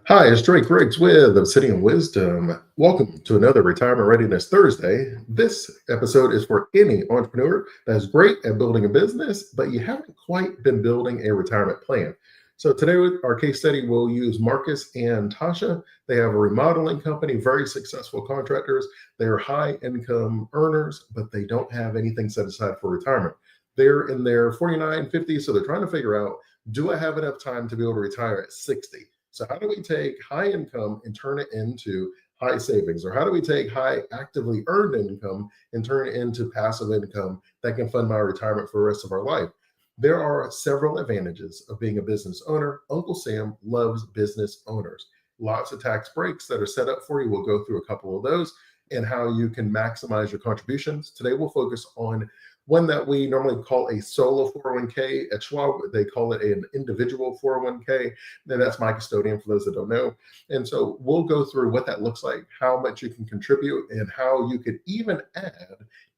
Hi, it's Drake Riggs with Obsidian Wisdom. Welcome to another Retirement Readiness Thursday. This episode is for any entrepreneur that's great at building a business, but you haven't quite been building a retirement plan. So today, with our case study, we'll use Marcus and Tasha. They have a remodeling company, very successful contractors. They're high income earners, but they don't have anything set aside for retirement. They're in their 49, 50, so they're trying to figure out, do I have enough time to be able to retire at 60? So how do we take high income and turn it into high savings? Or how do we take high actively earned income and turn it into passive income that can fund my retirement for the rest of our life? There are several advantages of being a business owner. Uncle Sam loves business owners. Lots of tax breaks that are set up for you. We'll go through a couple of those and how you can maximize your contributions. Today, we'll focus on one that we normally call a solo 401k. At Schwab, they call it an individual 401k. And that's my custodian for those that don't know. And so we'll go through what that looks like, how much you can contribute, and how you could even add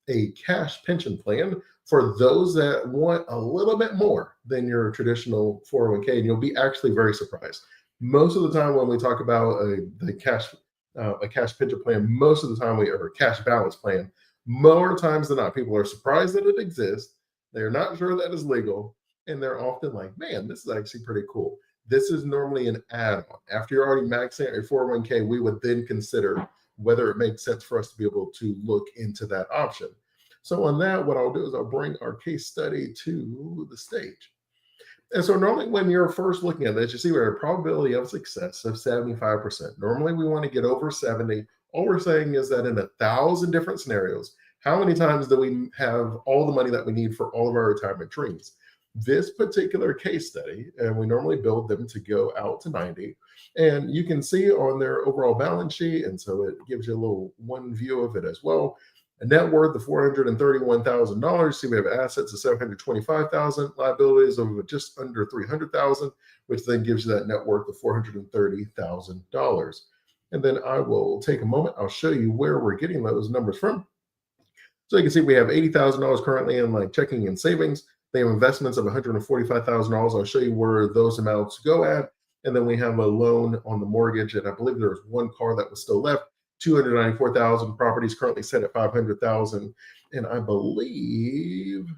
a cash pension plan for those that want a little bit more than your traditional 401k. And you'll be actually very surprised. Most of the time when we talk about a cash pension plan, most of the time or a cash balance plan, more times than not, people are surprised that it exists. They're not sure that it's legal. And they're often like, man, this is actually pretty cool. This is normally an add-on. After you're already maxing out your 401k, we would then consider whether it makes sense for us to be able to look into that option. So on that, what I'll do is I'll bring our case study to the stage. And so normally when you're first looking at this, you see we have a probability of success of 75%. Normally we want to get over 70. All we're saying is that in 1,000 different scenarios, how many times do we have all the money that we need for all of our retirement dreams? This particular case study, and we normally build them to go out to 90, and you can see on their overall balance sheet, and so it gives you a little one view of it as well. A net worth of $431,000. See, we have assets of $725,000, liabilities of just under $300,000, which then gives you that net worth of $430,000. And then I will take a moment. I'll show you where we're getting those numbers from. So you can see we have $80,000 currently in like checking and savings. They have investments of $145,000. I'll show you where those amounts go at. And then we have a loan on the mortgage, and I believe there was one car that was still left. 294,000 properties currently set at 500,000. And I believe,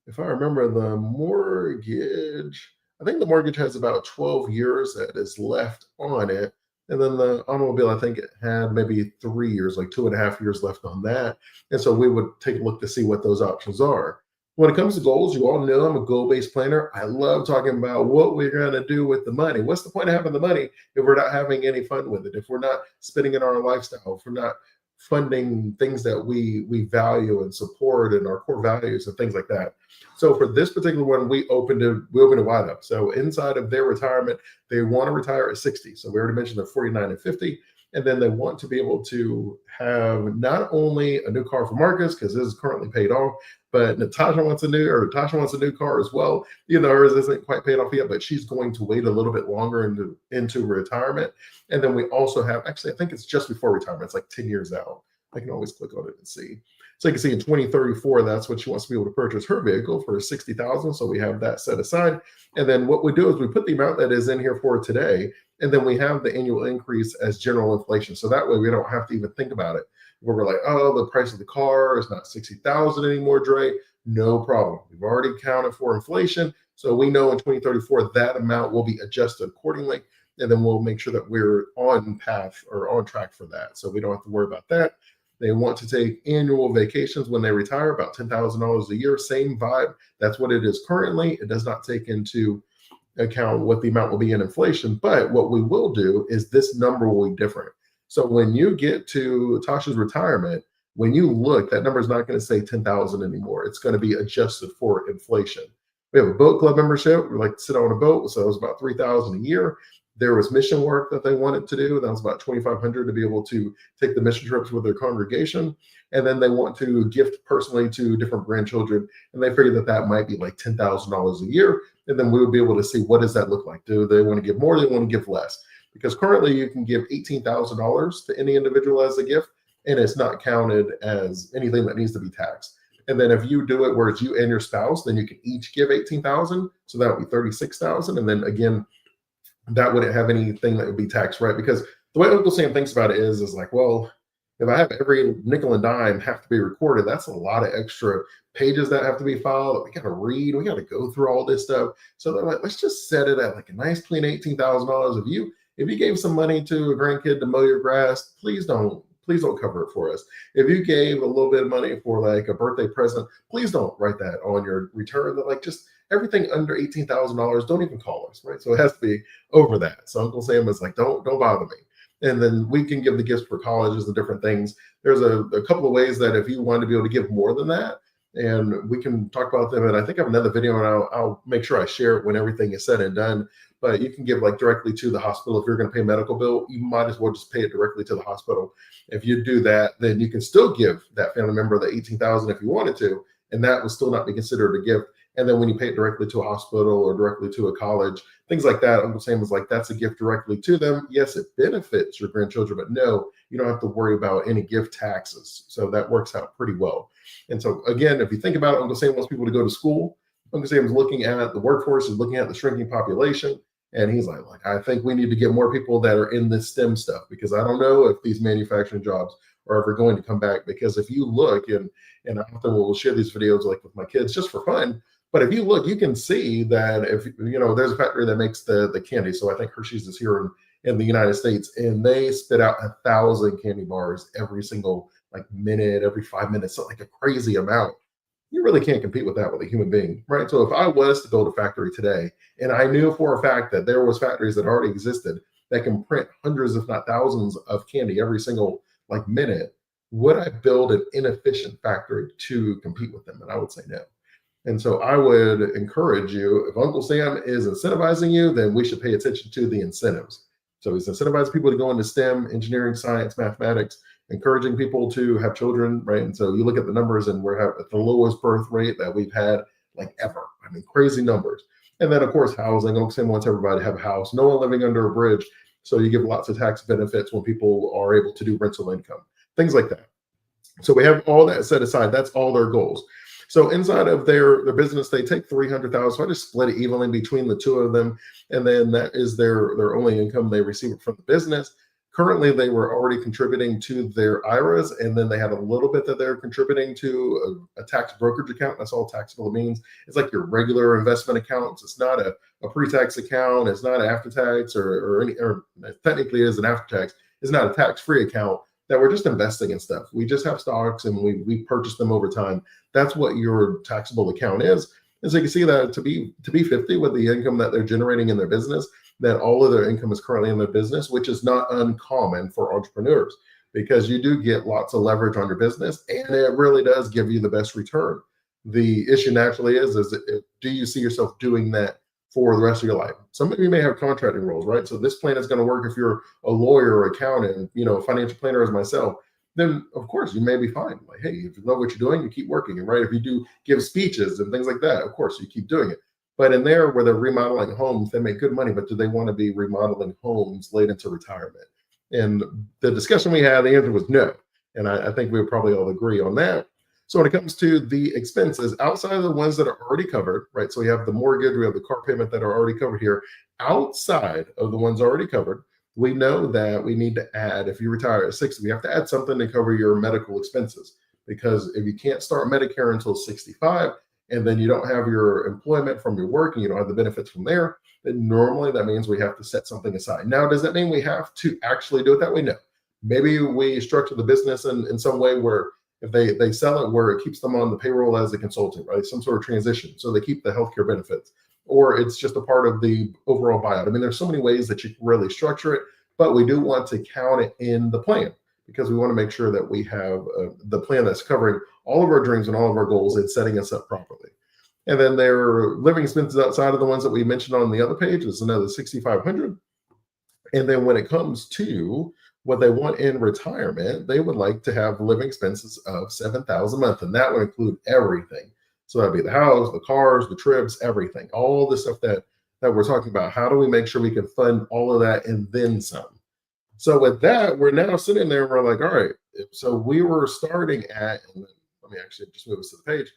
if I remember the mortgage, I think the mortgage has about 12 years that is left on it. And then the automobile, I think it had maybe 3 years, like 2.5 years left on that. And so we would take a look to see what those options are. When it comes to goals, you all know I'm a goal-based planner. I love talking about what we're going to do with the money. What's the point of having the money if we're not having any fun with it? If we're not spending it on our lifestyle, if we're not funding things that we value and support and our core values and things like that. So for this particular one, we opened it wide up. So inside of their retirement, they want to retire at 60. So we already mentioned the 49 and 50. And then they want to be able to have not only a new car for Marcus, because this is currently paid off, but Tasha wants a new car as well. You know, hers isn't quite paid off yet, but she's going to wait a little bit longer into retirement. And then we also have, actually, I think it's just before retirement. It's like 10 years out. I can always click on it and see. So you can see in 2034, that's what she wants to be able to purchase her vehicle for 60,000. So we have that set aside. And then what we do is we put the amount that is in here for today, and then we have the annual increase as general inflation. So that way we don't have to even think about it. Where we're like, oh, the price of the car is not 60,000 anymore, Dre. No problem. We've already accounted for inflation. So we know in 2034, that amount will be adjusted accordingly. And then we'll make sure that we're on path or on track for that. So we don't have to worry about that. They want to take annual vacations when they retire, about $10,000 a year. Same vibe. That's what it is currently. It does not take into account what the amount will be in inflation. But what we will do is this number will be different. So when you get to Tasha's retirement, when you look, that number is not going to say 10,000 anymore. It's going to be adjusted for inflation. We have a boat club membership. We like to sit on a boat. So it was about 3,000 a year. There was mission work that they wanted to do. That was about 2,500 to be able to take the mission trips with their congregation. And then they want to gift personally to different grandchildren. And they figured that that might be like $10,000 a year. And then we would be able to see, what does that look like? Do they want to give more? Do they want to give less? Because currently you can give $18,000 to any individual as a gift, and it's not counted as anything that needs to be taxed. And then if you do it where it's you and your spouse, then you can each give $18,000. So that would be $36,000. And then again, that wouldn't have anything that would be taxed, right? Because the way Uncle Sam thinks about it is like, well, if I have every nickel and dime have to be recorded, that's a lot of extra pages that have to be filed. We got to read, we got to go through all this stuff. So they're like, let's just set it at like a nice clean $18,000. If you gave some money to a grandkid to mow your grass, please don't cover it for us. If you gave a little bit of money for like a birthday present, please don't write that on your return. That like just everything under $18,000, don't even call us, right? So it has to be over that. So Uncle Sam is like, don't bother me. And then we can give the gifts for colleges and different things. There's a couple of ways that if you want to be able to give more than that, and we can talk about them. And I think I have another video, and I'll make sure I share it when everything is said and done. But you can give like directly to the hospital. If you're going to pay a medical bill, you might as well just pay it directly to the hospital. If you do that, then you can still give that family member the 18,000 if you wanted to, and that would still not be considered a gift. And then when you pay it directly to a hospital or directly to a college, things like that, Uncle Sam was like, that's a gift directly to them. Yes, it benefits your grandchildren, but no, you don't have to worry about any gift taxes. So that works out pretty well. And so again, if you think about it, Uncle Sam wants people to go to school. Uncle Sam is looking at the workforce, is looking at the shrinking population. And he's like, I think we need to get more people that are in this STEM stuff, because I don't know if these manufacturing jobs are ever going to come back. Because if you look, and often we'll share these videos like with my kids just for fun, but if you look, you can see that if there's a factory that makes the candy. So I think Hershey's is here in the United States, and they spit out 1,000 candy bars every single like minute, every 5 minutes, so like a crazy amount. You really can't compete with that with a human being, right? So if I was to build a factory today, and I knew for a fact that there was factories that already existed that can print hundreds, if not thousands, of candy every single like minute, would I build an inefficient factory to compete with them? And I would say no. And so I would encourage you, if Uncle Sam is incentivizing you, then we should pay attention to the incentives. So he's incentivizing people to go into STEM, engineering, science, mathematics, encouraging people to have children, right? And so you look at the numbers, and we're at the lowest birth rate that we've had like ever. I mean, crazy numbers. And then, of course, housing. Uncle Sam wants everybody to have a house. No one living under a bridge. So you give lots of tax benefits when people are able to do rental income, things like that. So we have all that set aside. That's all their goals. So inside of their business, they take 300,000. So I just split it evenly between the two of them, and then that is their only income they receive from the business. Currently, they were already contributing to their IRAs, and then they had a little bit that they're contributing to a tax brokerage account. That's all taxable means. It's like your regular investment accounts. It's not a pre-tax account. It's not after tax or technically it is an after tax. It's not a tax-free account that we're just investing in stuff. We just have stocks and we purchase them over time. That's what your taxable account is. And so you can see that to be 50 with the income that they're generating in their business, that all of their income is currently in their business, which is not uncommon for entrepreneurs, because you do get lots of leverage on your business, and it really does give you the best return. The issue naturally is do you see yourself doing that for the rest of your life? Some of you may have contracting roles, right? So this plan is going to work if you're a lawyer or accountant, a financial planner as myself. Then of course you may be fine. Like, hey, if you know what you're doing, you keep working, and right, if you do give speeches and things like that, of course you keep doing it. But in there where they're remodeling homes, they make good money, but do they want to be remodeling homes late into retirement? And the discussion we had, the answer was no. And I think we would probably all agree on that. So when it comes to the expenses, outside of the ones that are already covered, right? So we have the mortgage, we have the car payment that are already covered here. Outside of the ones already covered, we know that we need to add, if you retire at 60, we have to add something to cover your medical expenses. Because if you can't start Medicare until 65, and then you don't have your employment from your work and you don't have the benefits from there, then normally that means we have to set something aside. Now, does that mean we have to actually do it that way? No. Maybe we structure the business in some way where if they sell it, where it keeps them on the payroll as a consultant, right? Some sort of transition. So they keep the healthcare benefits, or it's just a part of the overall buyout. I mean, there's so many ways that you can really structure it, but we do want to count it in the plan, because we want to make sure that we have the plan that's covering all of our dreams and all of our goals and setting us up properly. And then their living expenses outside of the ones that we mentioned on the other page is another 6,500. And then when it comes to what they want in retirement, they would like to have living expenses of 7,000 a month, and that would include everything. So that'd be the house, the cars, the trips, everything, all the stuff that we're talking about. How do we make sure we can fund all of that and then some? So with that, we're now sitting there and we're like, all right, so we were starting at, and let me actually just move us to the page.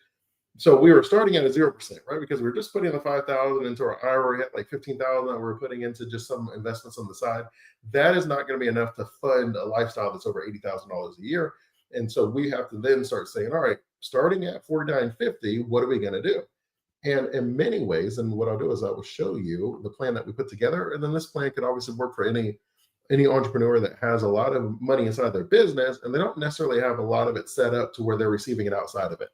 So we were starting at a 0%, right? Because we were just putting the 5,000 into our IRA. We had like 15,000 that we were putting into just some investments on the side. That is not going to be enough to fund a lifestyle that's over $80,000 a year. And so we have to then start saying, all right, starting at 4950, what are we going to do? And in many ways, and what I'll do is I will show you the plan that we put together. And then this plan could obviously work for any entrepreneur that has a lot of money inside their business and they don't necessarily have a lot of it set up to where they're receiving it outside of it.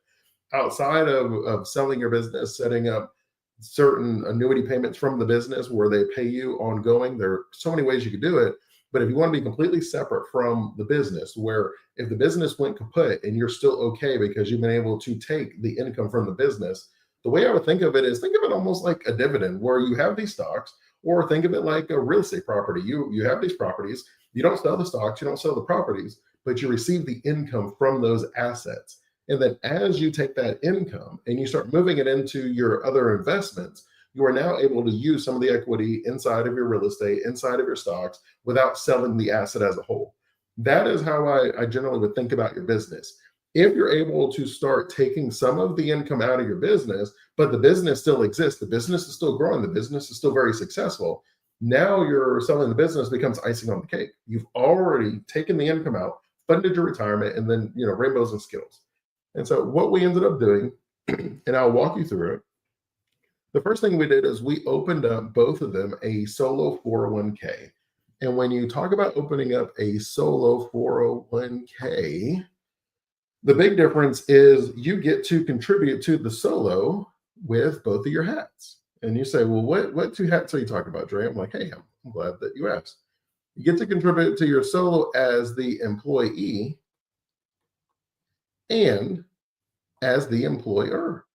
Outside of selling your business, setting up certain annuity payments from the business where they pay you ongoing. There are so many ways you could do it. But if you want to be completely separate from the business, where if the business went kaput and you're still okay because you've been able to take the income from the business, the way I would think of it is think of it almost like a dividend where you have these stocks, or think of it like a real estate property. You have these properties, you don't sell the stocks, you don't sell the properties, but you receive the income from those assets. And then as you take that income and you start moving it into your other investments, you are now able to use some of the equity inside of your real estate, inside of your stocks, without selling the asset as a whole. That is how I generally would think about your business. If you're able to start taking some of the income out of your business, but the business still exists, the business is still growing, the business is still very successful. Now you're selling the business becomes icing on the cake. You've already taken the income out, funded your retirement, and then rainbows and skittles. And so what we ended up doing, and I'll walk you through it. The first thing we did is we opened up both of them a solo 401k. And when you talk about opening up a solo 401k, the big difference is you get to contribute to the solo with both of your hats. And you say, well, what two hats are you talking about, Dre? I'm like, hey, I'm glad that you asked. You get to contribute to your solo as the employee and as the employer,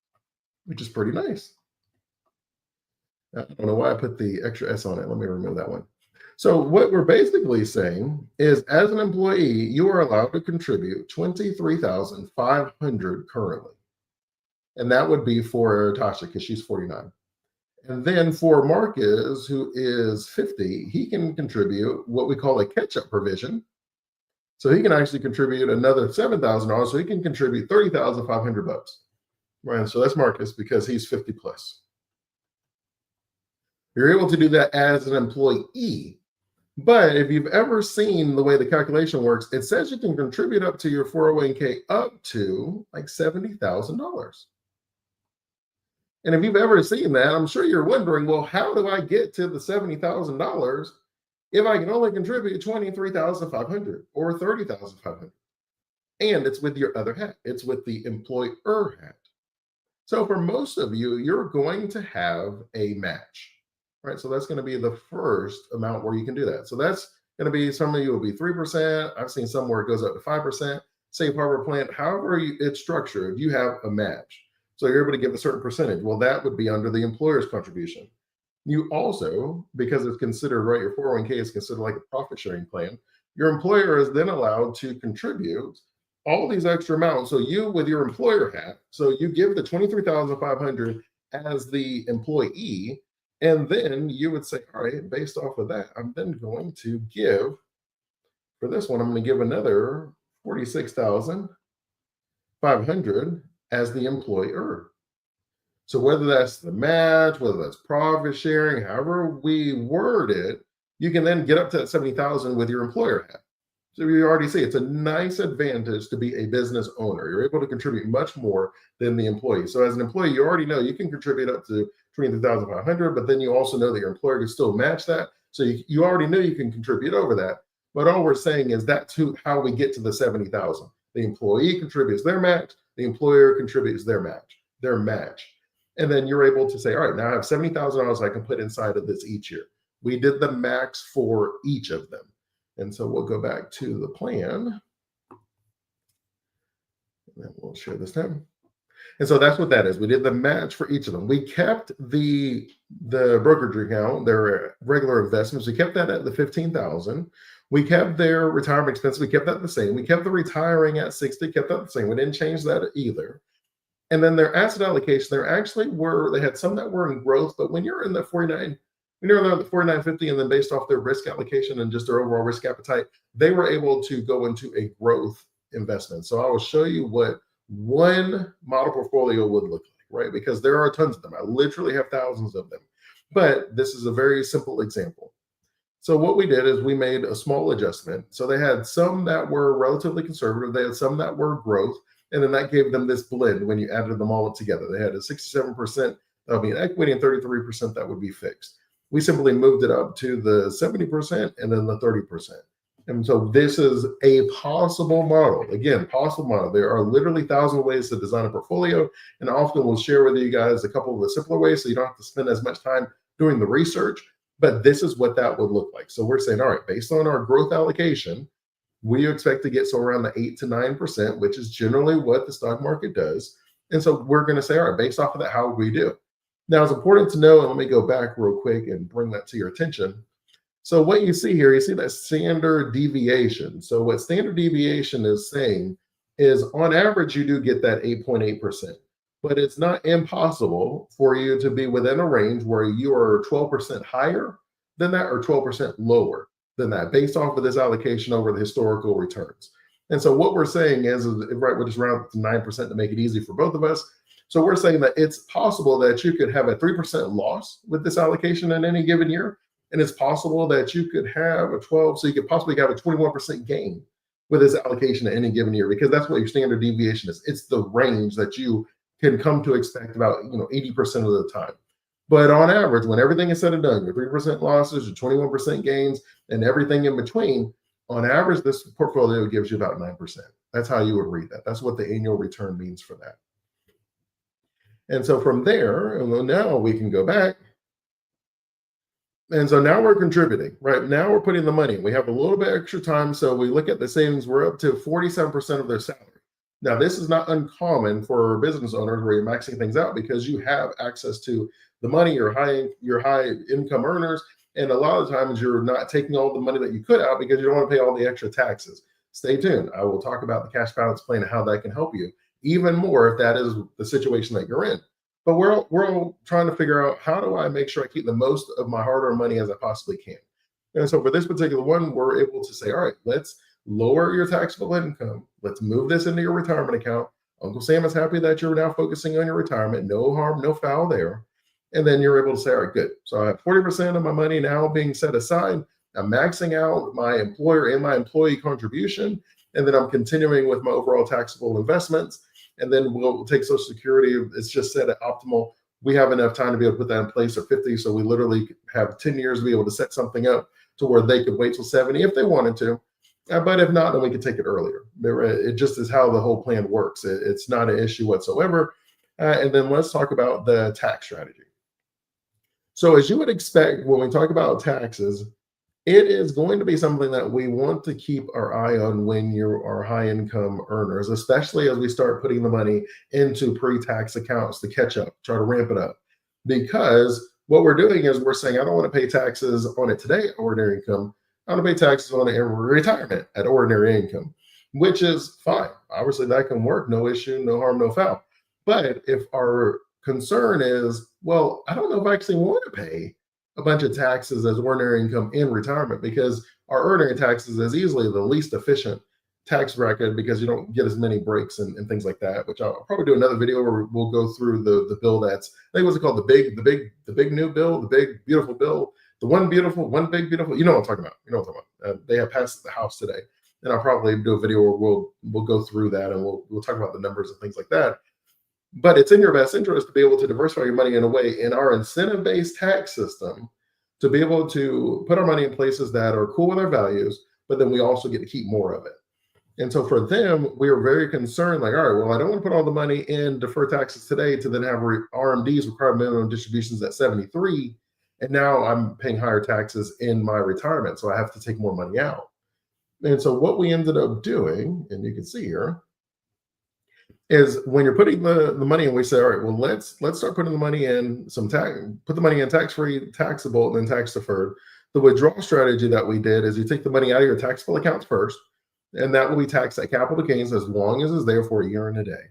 which is pretty nice. I don't know why I put the extra S on it. Let me remove that one. So what we're basically saying is as an employee, you are allowed to contribute $23,500 currently. And that would be for Tasha because she's 49. And then for Marcus, who is 50, he can contribute what we call a catch-up provision. So he can actually contribute another $7,000. So he can contribute $30,500. Right. So that's Marcus because he's 50 plus. You're able to do that as an employee. But if you've ever seen the way the calculation works, it says you can contribute up to your 401k up to like $70,000. And if you've ever seen that, I'm sure you're wondering, well, how do I get to the $70,000 if I can only contribute $23,500 or $30,500? And it's with your other hat. It's with the employer hat. So for most of you, you're going to have a match, right? So that's going to be the first amount where you can do that. So that's going to be, some of you will be 3%. I've seen some where it goes up to 5%. Safe harbor plan, however it's structured, you have a match. So you're able to give a certain percentage. Well, that would be under the employer's contribution. You also, because it's considered, right, your 401k is considered like a profit sharing plan, your employer is then allowed to contribute all these extra amounts. So you, with your employer hat, so you give the $23,500 as the employee, and then you would say, all right, based off of that, I'm then going to give, for this one, I'm going to give another $46,500 as the employer. So whether that's the match, whether that's profit sharing, however we word it, you can then get up to that 70,000 with your employer hat. So you already see it's a nice advantage to be a business owner. You're able to contribute much more than the employee. So as an employee, you already know you can contribute up to $23,500, but then you also know that your employer can still match that. So you already know you can contribute over that. But all we're saying is that's how we get to the 70,000. The employee contributes their match. The employer contributes their match. And then you're able to say, all right, now I have $70,000 I can put inside of this each year. We did the max for each of them. And so we'll go back to the plan. And then we'll share this time. And so that's what that is. We did the match for each of them. We kept the brokerage account, their regular investments. We kept that at the $15,000. We kept their retirement expense. We kept that the same. We kept the retiring at 60, kept that the same. We didn't change that either. And then their asset allocation, they had some that were in growth, but when you're in the 49, when you're in the 4950, and then based off their risk allocation and just their overall risk appetite, they were able to go into a growth investment. So I will show you what one model portfolio would look like, right? Because there are tons of them. I literally have thousands of them. But this is a very simple example. So what we did is we made a small adjustment. So they had some that were relatively conservative, they had some that were growth, and then that gave them this blend when you added them all up together. They had a 67% that would be an equity and 33% that would be fixed. We simply moved it up to the 70% and then the 30%. And so this is a possible model. Again, possible model. There are literally thousands of ways to design a portfolio, and often we'll share with you guys a couple of the simpler ways so you don't have to spend as much time doing the research. But this is what that would look like. So we're saying, all right, based on our growth allocation, we expect to get so around the 8 to 9%, which is generally what the stock market does. And so we're going to say, all right, based off of that, how would we do? Now, it's important to know, and let me go back real quick and bring that to your attention. So what you see here, you see that standard deviation. So what standard deviation is saying is on average, you do get that 8.8%, but it's not impossible for you to be within a range where you are 12% higher than that or 12% lower than that based off of this allocation over the historical returns. And so what we're saying is right, we'll just round to 9% to make it easy for both of us. So we're saying that it's possible that you could have a 3% loss with this allocation in any given year. And it's possible that you could have a 12, so you could possibly have a 21% gain with this allocation in any given year, because that's what your standard deviation is. It's the range that you can come to expect about 80% of the time. But on average, when everything is said and done, your 3% losses, your 21% gains, and everything in between, on average, this portfolio gives you about 9%. That's how you would read that. That's what the annual return means for that. And so from there, now we can go back. And so now we're contributing, right? Now we're putting the money. We have a little bit extra time. So we look at the savings, we're up to 47% of their salary. Now, this is not uncommon for business owners where you're maxing things out because you have access to the money, your high income earners. And a lot of times you're not taking all the money that you could out because you don't want to pay all the extra taxes. Stay tuned. I will talk about the cash balance plan and how that can help you even more if that is the situation that you're in. But we're all trying to figure out, how do I make sure I keep the most of my hard-earned money as I possibly can? And so for this particular one, we're able to say, all right, let's lower your taxable income. Let's move this into your retirement account. Uncle Sam is happy that you're now focusing on your retirement. No harm, no foul there. And then you're able to say, all right, good. So I have 40% of my money now being set aside. I'm maxing out my employer and my employee contribution. And then I'm continuing with my overall taxable investments. And then we'll take Social Security. It's just set at optimal. We have enough time to be able to put that in place at 50. So we literally have 10 years to be able to set something up to where they could wait till 70 if they wanted to. But if not, then we could take it earlier. It just is how the whole plan works. It's not an issue whatsoever. And then let's talk about the tax strategy. So as you would expect, when we talk about taxes, it is going to be something that we want to keep our eye on when you are high income earners, especially as we start putting the money into pre-tax accounts to catch up, try to ramp it up. Because what we're doing is we're saying, I don't want to pay taxes on it today, ordinary income. I want to pay taxes on it in retirement at ordinary income, which is fine. Obviously, that can work. No issue, no harm, no foul. But if our concern is, well, I don't know if I actually want to pay a bunch of taxes as ordinary income in retirement, because our ordinary taxes is easily the least efficient tax bracket because you don't get as many breaks and things like that, which I'll probably do another video where we'll go through the bill that's, I think what's it called, the big new bill, the big beautiful bill, the one big beautiful, you know what I'm talking about. You know what I'm talking about. They have passed the House today. And I'll probably do a video where we'll go through that and we'll talk about the numbers and things like that. But it's in your best interest to be able to diversify your money in a way in our incentive-based tax system to be able to put our money in places that are cool with our values, but then we also get to keep more of it. And so for them, we are very concerned, like, all right, well, I don't want to put all the money in deferred taxes today to then have RMDs, required minimum distributions, at 73. And now I'm paying higher taxes in my retirement. So I have to take more money out. And so what we ended up doing, and you can see here, is when you're putting the money in, we say, all right, well, let's start putting the money in put the money in tax-free, taxable, and then tax deferred. The withdrawal strategy that we did is you take the money out of your taxable accounts first, and that will be taxed at capital gains as long as it's there for a year and a day.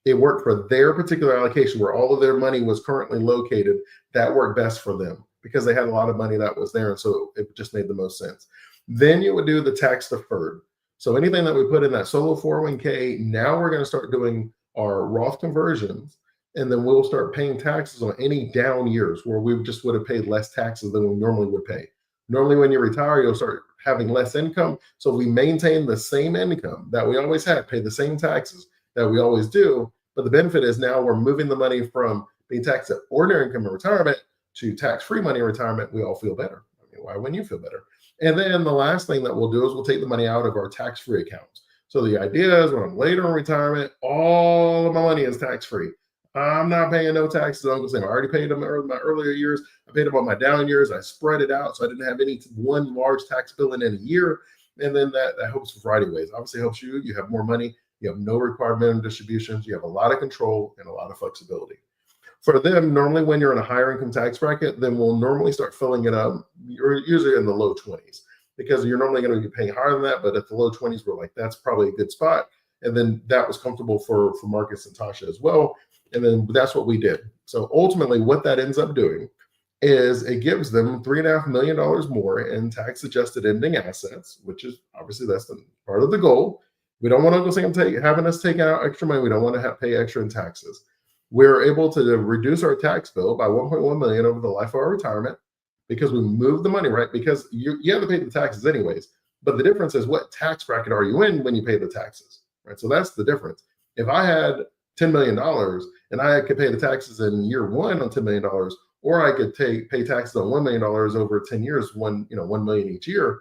It worked for their particular allocation where all of their money was currently located. That worked best for them because they had a lot of money that was there, and so it just made the most sense. Then you would do the tax deferred. So anything that we put in that solo 401k, now we're going to start doing are Roth conversions, and then we'll start paying taxes on any down years where we just would have paid less taxes than we normally would pay. Normally, when you retire, you'll start having less income. So we maintain the same income that we always had, pay the same taxes that we always do. But the benefit is now we're moving the money from being taxed at ordinary income in retirement to tax-free money in retirement. We all feel better. I mean, why wouldn't you feel better? And then the last thing that we'll do is we'll take the money out of our tax-free accounts. So the idea is when I'm later in retirement, all of my money is tax-free. I'm not paying no taxes on the same. I already paid them in my earlier years. I paid them on my down years. I spread it out so I didn't have any one large tax bill in a year. And then that helps a variety of ways. Obviously helps you. You have more money. You have no required minimum distributions. You have a lot of control and a lot of flexibility. For them, normally when you're in a higher income tax bracket, then we'll normally start filling it up. You're usually in the low 20s because you're normally going to be paying higher than that. But at the low 20s, we're like, that's probably a good spot. And then that was comfortable for Marcus and Tasha as well. And then that's what we did. So ultimately, what that ends up doing is it gives them $3.5 million more in tax adjusted ending assets, which is obviously that's the part of the goal. We don't want Uncle Sam having us take out extra money. We don't want to pay extra in taxes. We're able to reduce our tax bill by 1.1 million over the life of our retirement because we moved the money, right? Because you have to pay the taxes anyways. But the difference is what tax bracket are you in when you pay the taxes, right? So that's the difference. If I had $10 million and I could pay the taxes in year one on $10 million, or I could pay taxes on $1 million over 10 years, 1 million each year,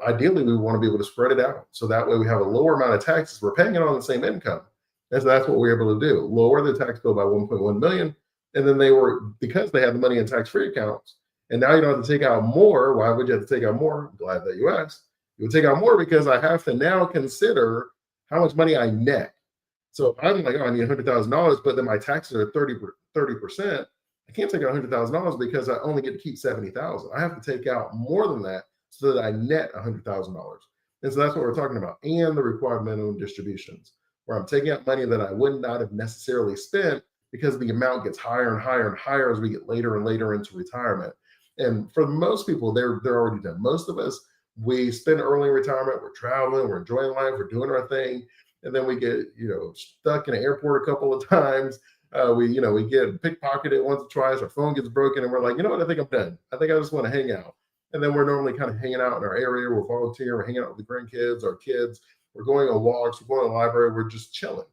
ideally we want to be able to spread it out. So that way we have a lower amount of taxes. We're paying it on the same income. And so that's what we're able to do. Lower the tax bill by 1.1 million. And then because they had the money in tax-free accounts, and now you don't have to take out more. Why would you have to take out more? I'm glad that you asked. You would take out more because I have to now consider how much money I net. So if I'm like, oh, I need $100,000, but then my taxes are 30%, I can't take out $100,000 because I only get to keep $70,000. I have to take out more than that so that I net $100,000. And so that's what we're talking about. And the required minimum distributions, where I'm taking out money that I would not have necessarily spent because the amount gets higher and higher and higher as we get later and later into retirement. And for most people, they're already done. Most of us, we spend early in retirement, we're traveling, we're enjoying life, we're doing our thing. And then we get, stuck in an airport a couple of times. We get pickpocketed once or twice, our phone gets broken, and we're like, you know what, I think I'm done. I think I just want to hang out. And then we're normally kind of hanging out in our area, we're volunteering, we're hanging out with the grandkids, our kids, we're going on walks, we're going to the library, we're just chilling.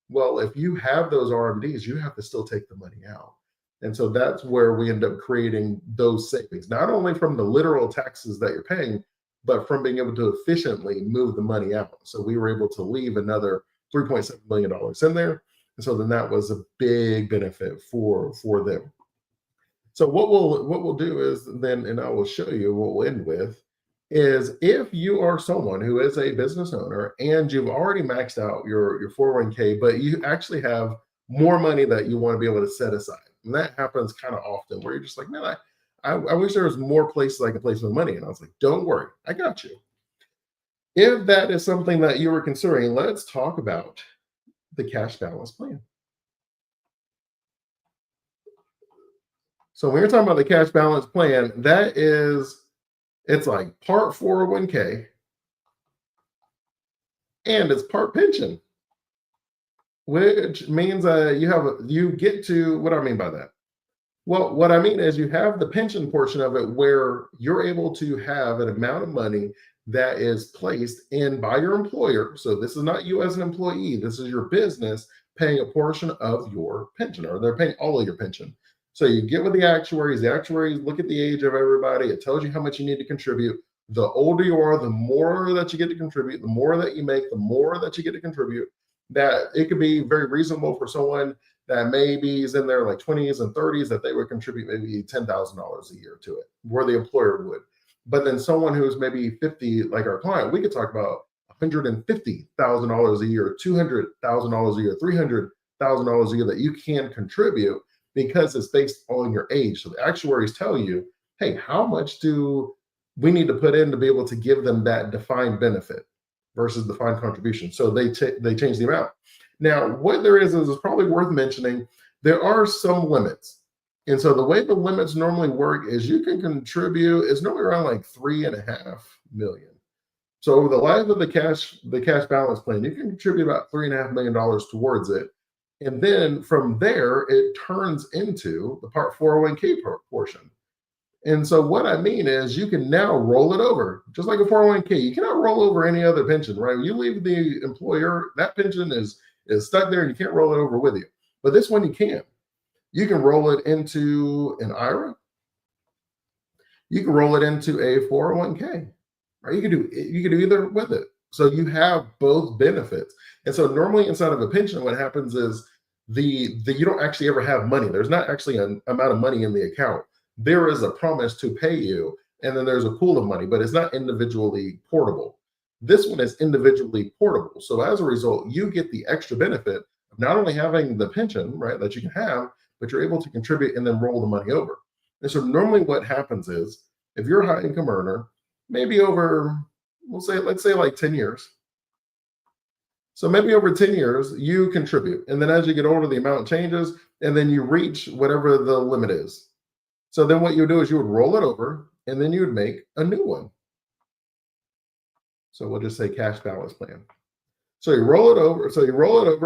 Well, if you have those RMDs, you have to still take the money out. And so that's where we end up creating those savings, not only from the literal taxes that you're paying, but from being able to efficiently move the money out. So we were able to leave another $3.7 million in there. And so then that was a big benefit for them. So what we'll do is then, and I will show you what we'll end with, is if you are someone who is a business owner and you've already maxed out your 401k, but you actually have more money that you want to be able to set aside. And that happens kind of often where you're just like, man, I wish there was more places I could place my money. And I was like, don't worry, I got you. If that is something that you were considering, let's talk about the cash balance plan. So when you're talking about the cash balance plan, it's like part 401k and it's part pension, which means you get to, what do I mean by that? Well, what I mean is you have the pension portion of it where you're able to have an amount of money that is placed in by your employer. So this is not you as an employee. This is your business paying a portion of your pension, or they're paying all of your pension. So you get with the actuaries. The actuaries look at the age of everybody. It tells you how much you need to contribute. The older you are, the more that you get to contribute, the more that you make, the more that you get to contribute. That it could be very reasonable for someone that maybe is in their like 20s and 30s that they would contribute maybe $10,000 a year to it, where the employer would. But then someone who's maybe 50, like our client, we could talk about $150,000 a year, $200,000 a year, $300,000 a year that you can contribute because it's based on your age. So the actuaries tell you, hey, how much do we need to put in to be able to give them that defined benefit versus defined contribution? So they change the amount. Now, what there is probably worth mentioning, there are some limits. And so the way the limits normally work is you can contribute, it's normally around like 3.5 million. So over the life of the cash balance plan, you can contribute about $3.5 million towards it. And then from there, it turns into the part 401k portion. And so what I mean is you can now roll it over, just like a 401k. You cannot roll over any other pension, right? When you leave the employer, that pension is stuck there and you can't roll it over with you. But this one you can. You can roll it into an IRA. You can roll it into a 401k, right? You can do either with it. So you have both benefits. And so normally inside of a pension, what happens is the you don't actually ever have money. There's not actually an amount of money in the account. There is a promise to pay you, and then there's a pool of money, but it's not individually portable. This one is individually portable. So as a result, you get the extra benefit of not only having the pension, right, that you can have, but you're able to contribute and then roll the money over. And so normally what happens is if you're a high income earner, maybe over, let's say like 10 years. So maybe over 10 years, you contribute. And then as you get older, the amount changes, and then you reach whatever the limit is. So then what you would do is you would roll it over, and then you would make a new one. So we'll just say cash balance plan. So you roll it over,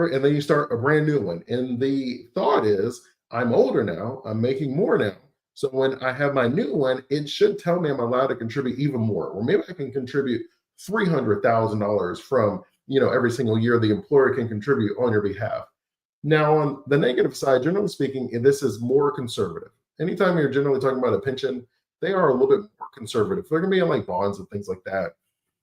and then you start a brand new one. And the thought is, I'm older now, I'm making more now. So when I have my new one, it should tell me I'm allowed to contribute even more. Or maybe I can contribute $300,000 from, every single year the employer can contribute on your behalf. Now, on the negative side, generally speaking, this is more conservative. Anytime you're generally talking about a pension, they are a little bit more conservative. They're going to be in like bonds and things like that.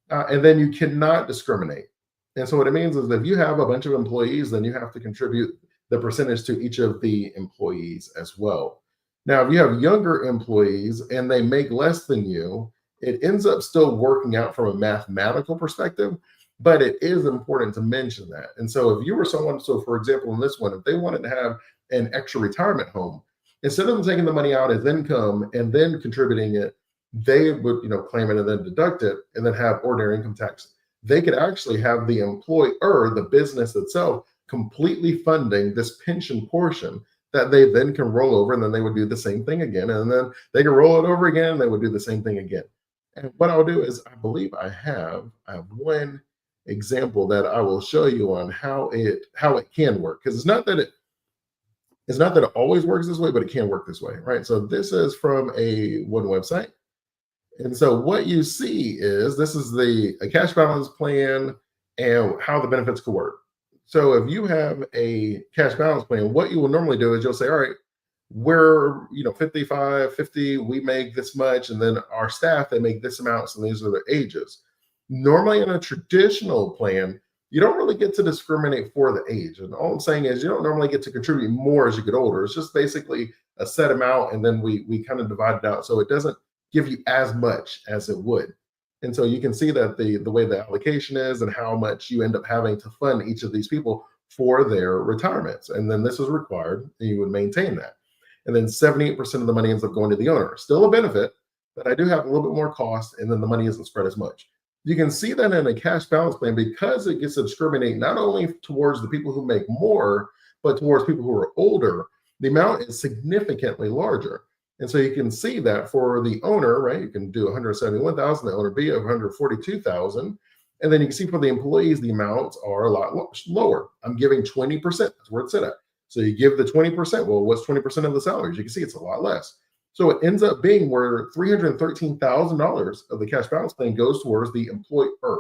And then you cannot discriminate. And so what it means is that if you have a bunch of employees, then you have to contribute the percentage to each of the employees as well. Now, if you have younger employees and they make less than you, it ends up still working out from a mathematical perspective, but it is important to mention that. And so if you were someone, so for example, in this one, if they wanted to have an extra retirement home, instead of them taking the money out as income and then contributing it, they would, claim it and then deduct it and then have ordinary income tax. They could actually have the employer, the business itself, completely funding this pension portion that they then can roll over, and then they would do the same thing again, and then they can roll it over again, and they would do the same thing again. And what I'll do is, I believe I have one example that I will show you on how it can work, because it's not that it always works this way, but it can work this way, right? So this is from one website. And so what you see is this is a cash balance plan and how the benefits could work. So if you have a cash balance plan, what you will normally do is you'll say, all right, we're 55, 50, we make this much, and then our staff, they make this amount, and these are their ages. Normally in a traditional plan, you don't really get to discriminate for the age. And all I'm saying is you don't normally get to contribute more as you get older. It's just basically a set amount, and then we kind of divide it out. So it doesn't give you as much as it would. And so you can see that the way the allocation is and how much you end up having to fund each of these people for their retirements. And then this is required, and you would maintain that. And then 78% of the money ends up going to the owner. Still a benefit, but I do have a little bit more cost, and then the money isn't spread as much. You can see that in a cash balance plan, because it gets to discriminate not only towards the people who make more, but towards people who are older, the amount is significantly larger. And so you can see that for the owner, right, you can do 171,000, the owner B of 142,000. And then you can see for the employees, the amounts are a lot lower. I'm giving 20%. That's where it's set at. So you give the 20%. Well, what's 20% of the salaries? You can see it's a lot less. So it ends up being where $313,000 of the cash balance plan goes towards the employer.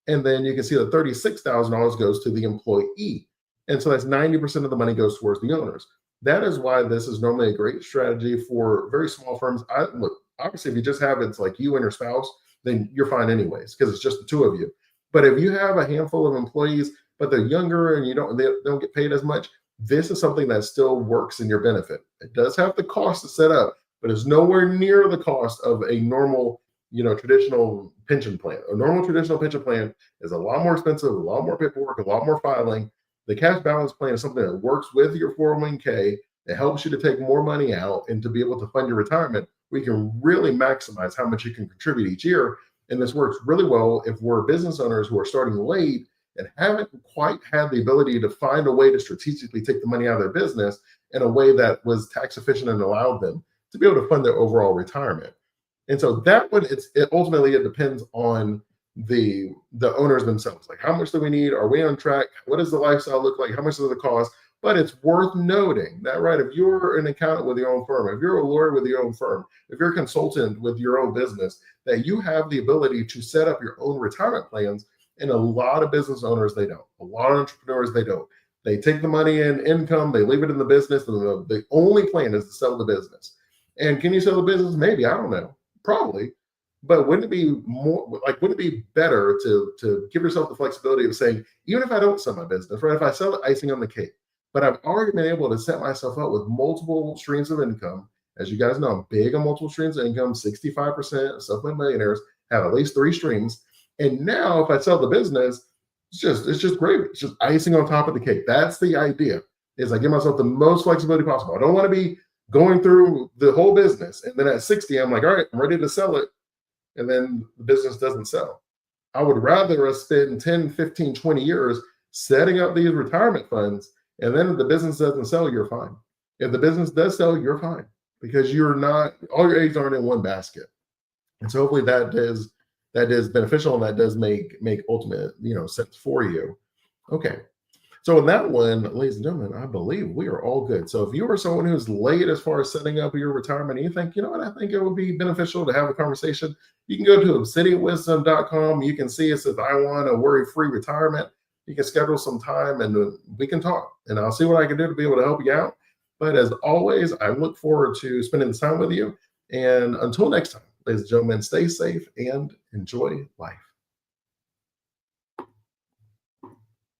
And then you can see that $36,000 goes to the employee. And so that's 90% of the money goes towards the owners. That is why this is normally a great strategy for very small firms. Look, obviously, if you just have it's like you and your spouse, then you're fine anyways, because it's just the two of you. But if you have a handful of employees, but they're younger and they don't get paid as much, this is something that still works in your benefit. It does have the cost to set up, but it's nowhere near the cost of a normal, traditional pension plan. A normal traditional pension plan is a lot more expensive, a lot more paperwork, a lot more filing. The cash balance plan is something that works with your 401k. It helps you to take more money out and to be able to fund your retirement. We can really maximize how much you can contribute each year. And this works really well if we're business owners who are starting late and haven't quite had the ability to find a way to strategically take the money out of their business in a way that was tax efficient and allowed them to be able to fund their overall retirement. And so that one, it ultimately depends on the owners themselves. Like, how much do we need? Are we on track? What does the lifestyle look like? How much does it cost? But it's worth noting that, right, if you're an accountant with your own firm, if you're a lawyer with your own firm, if you're a consultant with your own business, that you have the ability to set up your own retirement plans. And a lot of business owners, they don't. A lot of entrepreneurs, they don't. They take the money in income, they leave it in the business, and the only plan is to sell the business. And can you sell the business? Maybe, I don't know. Probably. But wouldn't it be more like, wouldn't it be better to give yourself the flexibility of saying, even if I don't sell my business, right? If I sell it, icing on the cake, but I've already been able to set myself up with multiple streams of income. As you guys know, I'm big on multiple streams of income. 65% of self-made millionaires have at least 3 streams. And now if I sell the business, it's just great. It's just icing on top of the cake. That's the idea. Is I give myself the most flexibility possible. I don't want to be going through the whole business. And then at 60, I'm like, all right, I'm ready to sell it. And then the business doesn't sell. I would rather us spend 10, 15, 20 years setting up these retirement funds. And then if the business doesn't sell, you're fine. If the business does sell, you're fine, because you're not, all your eggs aren't in one basket. And so hopefully that is beneficial, and that does make ultimate, sense for you. Okay. So in that one, ladies and gentlemen, I believe we are all good. So if you are someone who's late as far as setting up your retirement, and you think, you know what, I think it would be beneficial to have a conversation, you can go to obsidianwisdom.com. You can see it says, I want a worry-free retirement. You can schedule some time and we can talk, and I'll see what I can do to be able to help you out. But as always, I look forward to spending this time with you. And until next time, ladies and gentlemen, stay safe and enjoy life.